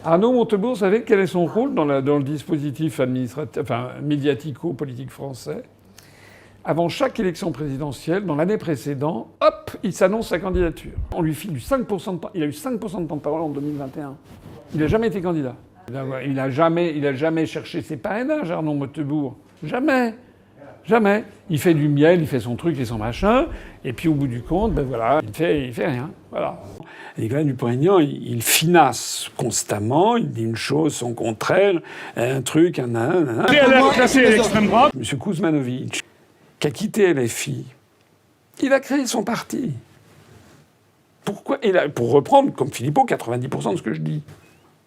Arnaud Montebourg, vous savez quel est son rôle dans le dispositif administratif, enfin, médiatico-politique français? Avant chaque élection présidentielle, dans l'année précédente, hop, il s'annonce sa candidature. On lui file du 5% de temps. Il a eu 5% de temps de parole en 2021. Il n'a jamais été candidat. Il n'a jamais cherché ses parrainages, Arnaud Montebourg. Jamais. Jamais. Il fait du miel, il fait son truc et son machin, et puis au bout du compte, ben voilà, il fait rien. Voilà. Et Nicolas Dupont-Aignan, il finasse constamment, il dit une chose, son contraire, un truc, un nan. Classé à l'extrême droite. M. Kuzmanovic, qui a quitté LFI, il a créé son parti. Pourquoi? Pour reprendre, comme Philippot, 90% de ce que je dis.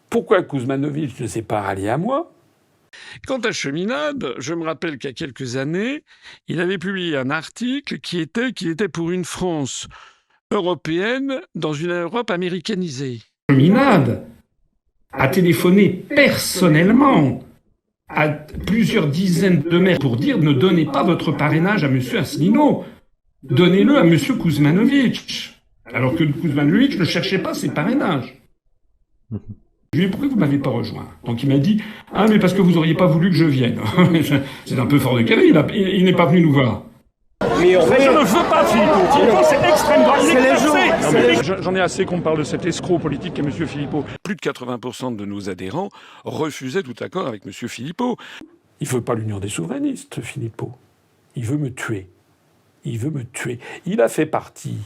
Pourquoi Kuzmanovic ne s'est pas rallié à moi? Quant à Cheminade, je me rappelle qu'il y a quelques années, il avait publié un article qu'il était pour une France européenne dans une Europe américanisée. Cheminade a téléphoné personnellement à plusieurs dizaines de maires pour dire ne donnez pas votre parrainage à M. Asselineau, donnez-le à M. Kuzmanovic. Alors que Kuzmanovic ne cherchait pas ses parrainages. Je lui ai dit, pourquoi vous ne m'avez pas rejoint? Donc il m'a dit, ah mais parce que vous n'auriez pas voulu que je vienne. C'est un peu fort de carré, il n'est pas venu nous voir. Mais en fait, Je ne veux pas Philippot. Philippot, c'est extrême droite. c'est les jours. J'en ai assez qu'on me parle de cet escroc politique qu'est M. Philippot. Plus de 80% de nos adhérents refusaient tout accord avec M. Philippot. Il ne veut pas l'union des souverainistes, Philippot. Il veut me tuer. Il veut me tuer. Il a fait partie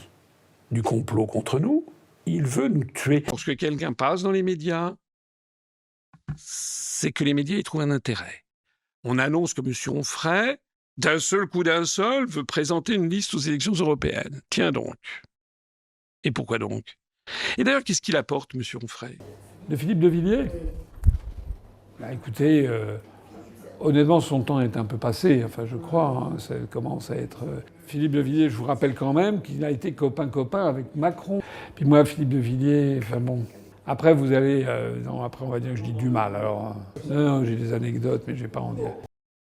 du complot contre nous. Il veut nous tuer. Lorsque quelqu'un passe dans les médias, c'est que les médias y trouvent un intérêt. On annonce que M. Onfray, d'un seul coup d'un seul, veut présenter une liste aux élections européennes. Tiens donc. Et pourquoi donc? Et d'ailleurs, qu'est-ce qu'il apporte, M. Onfray? De Philippe de Villiers? Bah, écoutez, honnêtement, son temps est un peu passé, enfin je crois. Hein, ça commence à être... Philippe de Villiers, je vous rappelle quand même qu'il a été copain-copain avec Macron. Puis moi, Philippe de Villiers, enfin bon... Après, vous allez... non, après, on va dire que je dis du mal. Alors, non, j'ai des anecdotes, mais je vais pas en dire.